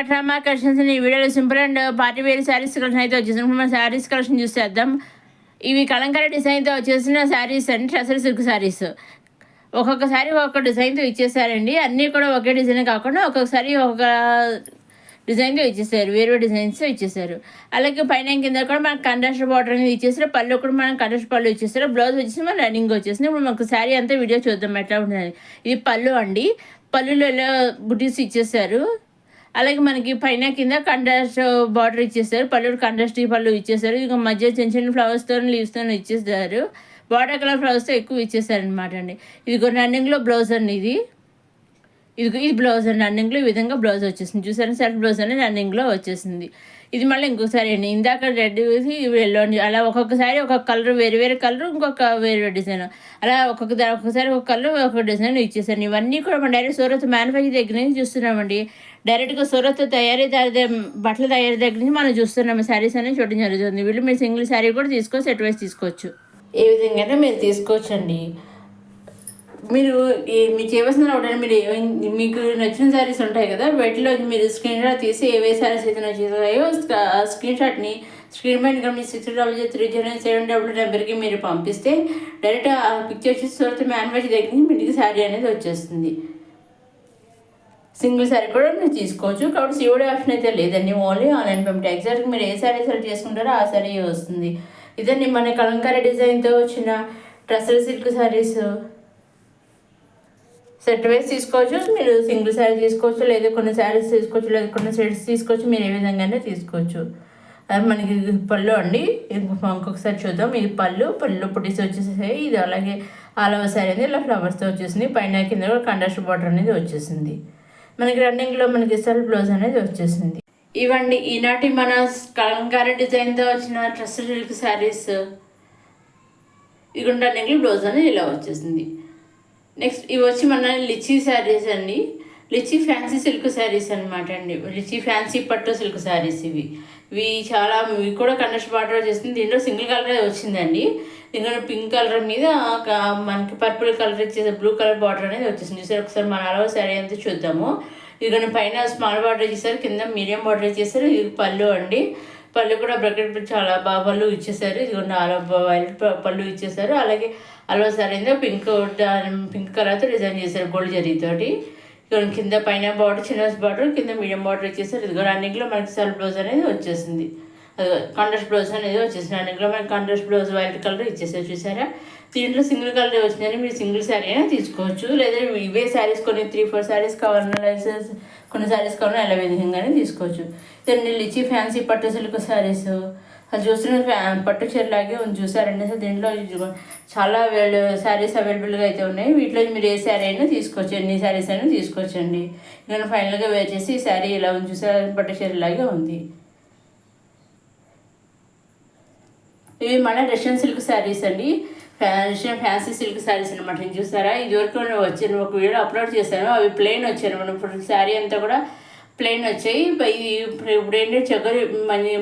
Welcome to మా collections. ఈ వీడియోలో simple and party wear sarees collection అయితే వచ్చేసి మన శారీస్ కలెక్షన్ చూసేద్దాం. ఇవి కలంకారీ డిజైన్తో వచ్చేసిన శారీస్ అండి, టసర్ సిల్క్ శారీస్. ఒక్కొక్క శారీ ఒక్కొక్క డిజైన్తో ఇచ్చేసారండి. అన్నీ కూడా ఒకే డిజైన్ కాకుండా ఒక్కొక్కసారి ఒక డిజైన్తో ఇచ్చేసారు, వేరే డిజైన్స్తో ఇచ్చేసారు. అలాగే పైన కింద కూడా మనకు కంట్రాస్ట్ బార్డర్ అనేది ఇచ్చేసారు. పళ్ళు కూడా మనం కంట్రాస్ట్ పళ్ళు ఇచ్చేసారు. బ్లౌజ్ వచ్చేసి మన రన్నింగ్ వచ్చేసింది. ఇప్పుడు మనకు శారీ అంతా వీడియో చూద్దాం ఎట్లా ఉంటుంది. ఇది పళ్ళు అండి. పళ్ళులో ఇలా బుటీస్ ఇచ్చేసారు. అలాగే మనకి పైన కింద కంట్రాస్ట్ బార్డర్ ఇచ్చేసారు. పళ్ళు కంట్రాస్ట్ పళ్ళు ఇచ్చేసారు. ఇక మధ్య చిన్న చిన్న ఫ్లవర్స్తో లీవ్స్తో ఇచ్చేసారు. వాటర్ కలర్ ఫ్లవర్స్తో ఎక్కువ ఇచ్చేసారు అనమాట అండి. ఇది రన్నింగ్లో బ్లౌజ్ అండి. ఇది బ్లౌజ్ అండి. రన్నింగ్లో ఈ విధంగా బ్లౌజ్ వచ్చేసింది. చూసారా, సెల్ఫ్ బ్లౌజ్ అని రన్నింగ్లో వచ్చేసింది. ఇది మళ్ళీ ఇంకొకసారి అండి. ఇందాక రెడ్ ఎల్లో అండి. అలా ఒక్కొక్కసారి ఒక్కొక్క కలర్, వేరే వేరే కలర్, ఇంకొక వేరే డిజైన్, అలా ఒక్కొక్కసారి ఒక కలర్ ఒక డిజైన్ ఇచ్చేసాను. ఇవన్నీ కూడా మనం డైరెక్ట్ సూరత్ మ్యానుఫ్యాక్చర్ దగ్గర నుంచి చూస్తున్నామండి. డైరెక్ట్గా సూరత్ బట్టల తయారీ దగ్గర నుంచి మనం చూస్తున్నాము. శారీస్ అనేది చూడడం జరుగుతుంది. వీళ్ళు మీరు సింగిల్ శారీ కూడా తీసుకోవచ్చు, సెట్ వైస్ తీసుకోవచ్చు. ఏ విధంగా మీరు తీసుకోవచ్చండి. మీరు మీకు చేయవలసిన ఒకటి, మీరు మీకు నచ్చిన శారీస్ ఉంటాయి కదా, వీటిలో మీరు స్క్రీన్ షాట్ తీసి ఏవే శారీస్ అయితే నచ్చుతాయో స్క్రీన్ షాట్ని స్క్రీన్ పైన మీ 60003007 నెంబర్కి మీరు పంపిస్తే డైరెక్ట్ ఆ పిక్చర్ వచ్చి సూరత్ మ్యానుఫ్యాక్చర్ దగ్గర నుంచి మీకు శారీ అనేది వచ్చేస్తుంది. సింగిల్ శారీ కూడా మీరు తీసుకోవచ్చు. కాబట్టి సిఓడి ఆప్షన్ అయితే లేదండి, ఓన్లీ ఆన్లైన్ పేమెంట్. ఎగ్జాక్ట్గా మీరు ఏ శారీ సెలెక్ట్ చేసుకుంటారో ఆ శారీ వస్తుంది. ఇదండి మన కలంకారీ డిజైన్తో వచ్చిన tussar silk saris. Set wise తీసుకోవచ్చు, మీరు సింగిల్ శారీ తీసుకోవచ్చు, లేదా కొన్ని శారీస్ తీసుకోవచ్చు, లేదా కొన్ని సెట్స్ తీసుకోవచ్చు. మీరు ఏ విధంగానే తీసుకోవచ్చు. మనకి పళ్ళు అండి. ఇంకొకసారి చూద్దాం. ఇది పళ్ళు పుట్టిసి వచ్చేసాయి. ఇది అలాగే ఆల్ ఓవర్ శారీ అనేది ఇలా ఫ్లవర్స్తో వచ్చేసింది. పైన కింద కూడా కంట్రాస్ట్ బార్డర్ అనేది వచ్చేసింది. మనకి రన్నింగ్లో మనకి సెల్ఫ్ బ్లౌజ్ అనేది వచ్చేసింది. ఇవండి ఈనాటి మన కలంకారీ డిజైన్తో వచ్చిన టసర్ సిల్క్ శారీస్. ఇది రన్నింగ్లో బ్లౌజ్ అనేది ఇలా వచ్చేసింది. నెక్స్ట్ ఇవి వచ్చి మన లిచీ శారీస్ అండి. లిచీ ఫ్యాన్సీ సిల్క్ శారీస్ అనమాట అండి. లిచీ ఫ్యాన్సీ పట్టు సిల్క్ శారీస్ ఇవి కూడా కంట్రాస్ట్ బార్డర్ వచ్చేసింది. దీంట్లో సింగిల్ కలర్ వచ్చిందండి. దీంట్లో పింక్ కలర్ మీద మనకి పర్పుల్ కలర్ ఇచ్చేసి బ్లూ కలర్ బార్డర్ అనేది వచ్చేసింది. చూసారు, ఒకసారి మన అలవ శారీ అంతా చూద్దాము. ఇది పైన స్మాల్ బార్డర్ ఇచ్చేసారు, కింద మీడియం బార్డర్ ఇచ్చేసారు. ఇది పళ్ళు అండి. పళ్ళు కూడా బ్రకెట్ చాలా బాగా పళ్ళు ఇచ్చేసారు. ఇది వైలెట్ పళ్ళు ఇచ్చేసారు. అలాగే అల్వా శారీ మీద పింక్ కలర్తో డిజైన్ చేశారు గోల్డ్ జరీతోటి. కింద పైన బార్డర్ చిన్న బార్డర్, కింద మీడియం బార్డర్ ఇచ్చేసారు. ఇది రన్నింగ్లో మనకి సెల్ఫ్ బ్లౌజ్ అనేది వచ్చేసింది. కాంట్రాస్ట్ బ్లౌజ్ అనేది వచ్చేసింది. రన్నింగ్లో మనకి కాంట్రాస్ట్ బ్లౌజ్ వైలెట్ కలర్ ఇచ్చేసారు. చూసారా, దీంట్లో సింగిల్ కలర్ వచ్చిందని మీరు సింగిల్ శారీ అయినా తీసుకోవచ్చు, లేదా ఇవే శారీస్ కొన్ని 3-4 శారీస్ కావాలన్నా, కొన్ని శారీస్ కావాలన్నా ఎలా విధంగానే తీసుకోవచ్చు. ఇదండి లిచీ ఫ్యాన్సీ పట్టు సిల్క్ శారీస్. అది చూస్తున్న పట్టు చీరలాగే ఉంది. చూసారండి, అసలు దీంట్లో చాలా శారీస్ అవైలబుల్గా అయితే ఉన్నాయి. వీటిలో మీరు ఏ శారీ అయినా తీసుకోవచ్చు, ఎన్ని శారీస్ అయినా తీసుకోవచ్చండి. నేను ఫైనల్గా వేర్ చేసి ఈ శారీ ఇలా ఉంది. చూసారు, పట్టు చీరలాగే ఉంది. ఇవి మన రష్యన్ సిల్క్ శారీస్ అండి. రష్యన్ ఫ్యాన్సీ సిల్క్ శారీస్ అనమాట. చూసారా, ఇదివరకు వచ్చాను ఒక వీడియో అప్లోడ్ చేశాను. అవి ప్లెయిన్ వచ్చాను. మనం ఇప్పుడు శారీ అంతా కూడా ప్లెయిన్ వచ్చాయి. ఇప్పుడు ఏంటంటే చెగరి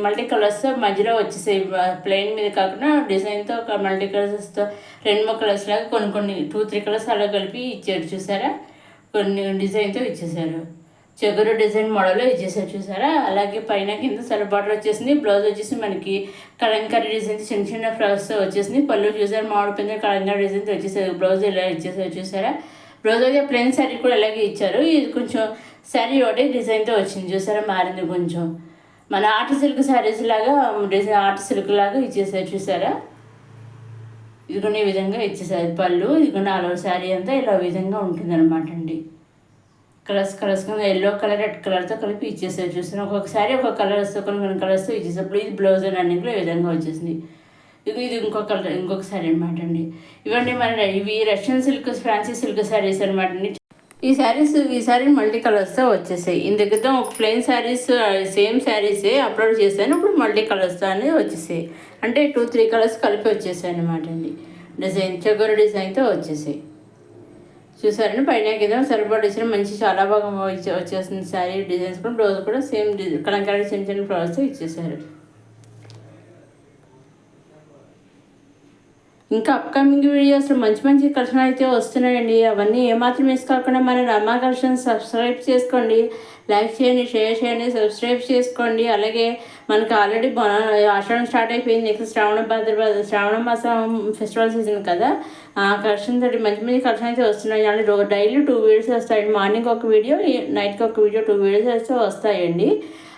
మల్టీ కలర్స్తో మధ్యలో వచ్చేసాయి. ప్లెయిన్ మీద కాకుండా డిజైన్తో మల్టీ కలర్స్తో 2-3 కలర్స్ లాగా కొన్ని 2-3 కలర్స్ అలా కలిపి ఇచ్చారు. చూసారా, కొన్ని డిజైన్తో ఇచ్చేసారు. చెగరు డిజైన్ మోడల్లో ఇచ్చేసారు. చూసారా, అలాగే పైన కింద సెల్ఫ్ బార్డర్ వచ్చేసింది. బ్లౌజ్ వచ్చేసి మనకి కలంకారీ డిజైన్ చిన్న చిన్న ఫ్లవర్స్తో వచ్చేసింది. పళ్ళు చూసారు, మామిడి పిండి కలంకారీ డిజైన్తో వచ్చేసారు. బ్లౌజ్ ఇలా ఇచ్చేసారు. చూసారా, బ్లౌజ్ అయితే ప్లెయిన్ శారీ కూడా ఇలాగే ఇచ్చారు. ఇది కొంచెం శారీ ఒకటి డిజైన్తో వచ్చింది. చూసారా, మారింది కొంచెం. మన ఆర్ట్ సిల్క్ శారీస్ లాగా డిజైన్ ఆర్ట్ సిల్క్ లాగా ఇచ్చేసారు. చూసారా, ఇదిగొన్న ఈ విధంగా ఇచ్చేసారు పళ్ళు. ఇదిగొన్న ఆల్ ఓవర్ శారీ అంతా ఇలా విధంగా ఉంటుంది అనమాట అండి. కలర్స్ కింద ఎల్లో కలర్, రెడ్ కలర్తో కలిపి ఇచ్చేసారు. చూసారు, ఒక్కొక్కసారి ఒక్కొక్క కలర్ వస్తే కొన్ని కలర్స్తో ఇచ్చేసారు. ఇది బ్లౌజ్ అన్నింటిలో ఈ విధంగా వచ్చేసింది. ఇది ఇంకొక శారీ అనమాట అండి. ఇవన్నీ ఇవి Russian silk fancy silk saris అనమాట అండి. ఈ శారీ మల్టీ కలర్స్తో వచ్చేసాయి. ఇంత క్రితం ఒక ప్లెయిన్ శారీస్ సేమ్ శారీసే అప్లోడ్ చేశాను. ఇప్పుడు మల్టీ కలర్స్తో అనేది వచ్చేసాయి. అంటే 2-3 కలర్స్ కలిపి వచ్చేసాయి అనమాట అండి. డిజైన్ చెగోరు డిజైన్తో వచ్చేసాయి. చూసారండి, పైన కింద సరిపడా ఇచ్చిన మంచి చాలా బాగా వచ్చేస్తుంది శారీ. డిజైన్స్ కూడా బ్లౌజ్ కూడా సేమ్ కలంకారీ చిన్న చిన్న ఫ్లవర్స్తో ఇచ్చేసారు. ఇంకా అప్కమింగ్ వీడియోస్లో మంచి మంచి కలెక్షన్ అయితే వస్తున్నాయండి. అవన్నీ ఏమాత్రం మిస్ కాకుండా మన రమా కలెక్షన్ సబ్స్క్రైబ్ చేసుకోండి, లైక్ చేయండి, షేర్ చేయండి, సబ్స్క్రైబ్ చేసుకోండి. అలాగే మనకి ఆల్రెడీ ఆషాఢం స్టార్ట్ అయిపోయింది. నెక్స్ట్ శ్రావణ మాసం ఫెస్టివల్ సీజన్ కదా. ఆ కలెక్షన్ తోటి మంచి మంచి కలెక్షన్ అయితే వస్తున్నాయి. అంటే డైలీ 2 వీడియోస్ వస్తాయండి. మార్నింగ్ ఒక వీడియో, నైట్కి ఒక వీడియో, 2 వీడియోస్ అయితే వస్తాయండి.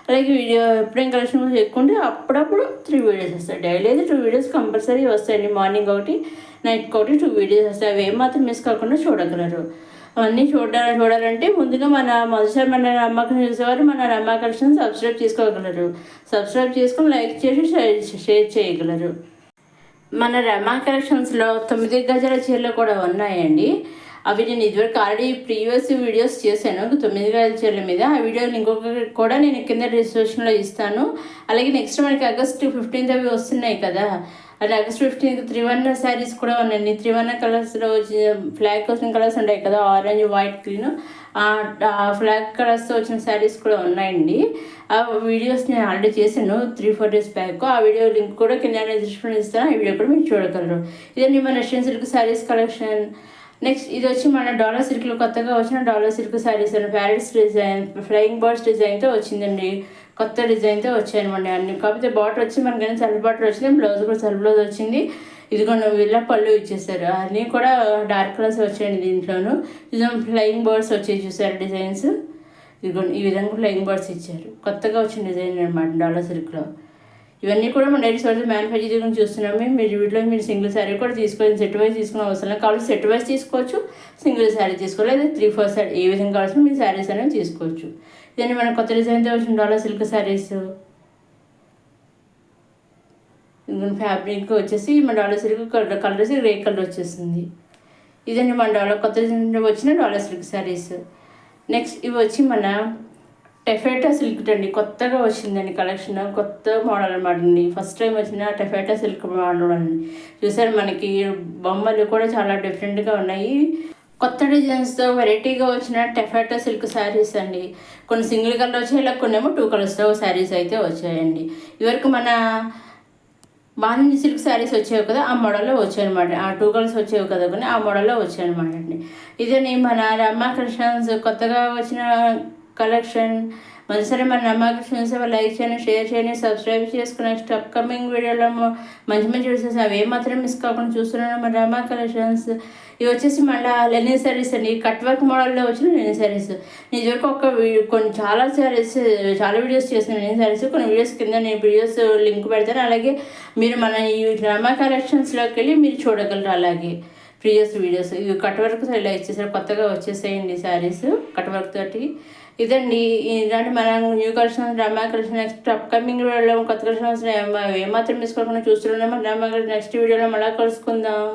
అలాగే వీడియో ఎప్పుడేం కలెక్షన్ ఎక్కుంటే అప్పుడప్పుడు 3 వీడియోస్ వస్తాయి. డైలీ అయితే 2 వీడియోస్ కంపల్సరీ వస్తాయండి. మార్నింగ్ ఒకటి, నైట్కి ఒకటి 2 వీడియోస్ వస్తాయి. అవి ఏమాత్రం మిస్ కాకుండా చూడగలరు. అవన్నీ చూడాలంటే ముందుగా మొదటిసారి మన నమ్మకం చూసేవారు మన రమా కలెక్షన్ సబ్స్క్రైబ్ చేసుకోగలరు. సబ్స్క్రైబ్ చేసుకొని లైక్ చేసి షేర్ చేయగలరు. మన రమా కలెక్షన్స్లో 9 గజాల చీరలు కూడా ఉన్నాయండి. అవి నేను ఇదివరకు ఆల్రెడీ ప్రీవియస్ వీడియోస్ చేశాను 9 గజాల చీరల మీద. ఆ వీడియో లింక్ కూడా నేను కింద డిస్క్రిప్షన్లో ఇస్తాను. అలాగే నెక్స్ట్ మనకి ఆగస్ట్ 15th అవి వస్తున్నాయి కదా. అలాగే ఆగస్ట్ 15th త్రివర్ణ శారీస్ కూడా ఉన్నాయండి. త్రివర్ణ కలర్స్లో ఫ్లాగ్ వచ్చిన కలర్స్ ఉంటాయి కదా, ఆరెంజ్, వైట్, గ్రీన్. ఆ ఫ్లాగ్ కలర్స్తో వచ్చిన శారీస్ కూడా ఉన్నాయండి. ఆ వీడియోస్ నేను ఆల్రెడీ చేశాను 3-4 days బ్యాక్. ఆ వీడియో లింక్ కూడా కింద డిస్క్రిప్షన్ ఇస్తాను. ఆ వీడియో కూడా మీరు చూడగలరు. ఇదండి మన Russian silk saris collection. Next ఇది వచ్చి మన డాలర్ సిల్క్లో కొత్తగా వచ్చిన డాలర్ సిల్క్ శారీస్ అండి. ప్యారెట్స్ డిజైన్, ఫ్లయింగ్ బర్డ్స్ డిజైన్తో వచ్చిందండి. కొత్త డిజైన్తో వచ్చాయనమాట అన్ని. కాకపోతే బార్డర్ వచ్చి మనకైనా సెల్ఫ్ బార్డర్ వచ్చింది, బ్లౌజ్ కూడా సెల్ఫ్ బ్లౌజ్ వచ్చింది. ఇదిగోండి వీళ్ళ పళ్ళు ఇచ్చేసారు. అన్నీ కూడా డార్క్ కలర్స్ వచ్చాయండి దీంట్లోనూ. ఇది ఫ్లయింగ్ బర్డ్స్ వచ్చాయి చూసారు డిజైన్స్. ఇదిగోండి ఈ విధంగా ఫ్లయింగ్ బర్డ్స్ ఇచ్చారు. కొత్తగా వచ్చిన డిజైన్ అనమాట డాలర్ సిల్క్లో. ఇవన్నీ కూడా మన డైరెక్ట్ సోర్స్ మ్యానుఫ్యాక్చర్ గురించి చూస్తున్నాము. మీరు వీటిలో మీరు సింగిల్ శారీ కూడా తీసుకోవాలి, సెట్ వైజ్ తీసుకునే అవసరం కావాలి. సెట్ వైజ్ తీసుకోవచ్చు, సింగిల్ శారీ తీసుకోవాలి, లేదా 3-4 శారీ ఏ విధంగా కావాల్సిన మీరు శారీస్ అనేవి తీసుకోవచ్చు. ఇదండి మన కొత్త డిజైన్తో వచ్చిన డాలర్ సిల్క్ శారీస్. ఫ్యాబ్రిక్ వచ్చేసి మన డాలర్ సిల్క్ కలర్ వచ్చి గ్రే కలర్ వచ్చేసింది. ఇదండి మన కొత్త డిజైన్ వచ్చిన డాలర్ సిల్క్ శారీస్. నెక్స్ట్ ఇవి వచ్చి మన టెఫేటా సిల్క్ అండి. కొత్తగా వచ్చిందండి కలెక్షన్, కొత్త మోడల్ అనమాట అండి. ఫస్ట్ టైం వచ్చిన టెఫేటా సిల్క్ మోడల్ అండి. చూసారు మనకి బొమ్మలు కూడా చాలా డిఫరెంట్గా ఉన్నాయి. కొత్త డిజైన్స్తో వెరైటీగా వచ్చిన టెఫేటా సిల్క్ శారీస్ అండి. కొన్ని సింగిల్ కలర్ వచ్చాయి, ఇలా కొన్ని ఏమో 2 కలర్స్తో శారీస్ అయితే వచ్చాయండి. ఇవరకు మన బాంధని సిల్క్ శారీస్ వచ్చేవి కదా, ఆ మోడల్లో వచ్చాయన్నమాట. ఆ 2 కలర్స్ వచ్చేవి కదా కొన్ని, ఆ మోడల్లో వచ్చాయన్నమాట అండి. ఇదని మన రమా కలెక్షన్స్ కొత్తగా వచ్చిన కలెక్షన్. సరే మన రమా కలెక్షన్స్ లైక్ చేయండి, షేర్ చేయండి, సబ్స్క్రైబ్ చేసుకుని నెక్స్ట్ అప్కమింగ్ వీడియోలో మంచి మంచి వీడియోస్ అవి ఏమాత్రం మిస్ కాకుండా చూస్తున్నాను మన రమా కలెక్షన్స్. ఇవి వచ్చేసి మళ్ళీ లెనిన్ శారీస్ అండి. కట్ వర్క్ మోడల్లో వచ్చిన లెనిన్ శారీస్. నేను ఇదివరకు చాలా వీడియోస్ చేసిన లెనిన్ శారీస్. కొన్ని వీడియోస్ కింద నేను వీడియోస్ లింక్ పెడతాను. అలాగే మీరు మన ఈ రమా కలెక్షన్స్లోకి వెళ్ళి మీరు చూడగలరు. అలాగే ప్రీవియస్ వీడియోస్ ఇవి కట్ వర్క్ ఇలా ఇచ్చేసారు, కొత్తగా వచ్చేసాయండి శారీస్ కట్ వర్క్ తోటి. ఇదండి ఇలాంటి మన న్యూ కలెక్షన్ రమా కలెక్షన్ నెక్స్ట్ అప్కమింగ్ వీడియోలో కొత్త కలెక్షన్ ఏమాత్రం మిస్ కాకుండా చూస్తున్నాం. రమా కలెక్షన్ నెక్స్ట్ వీడియోలో మళ్ళీ కలుసుకుందాం.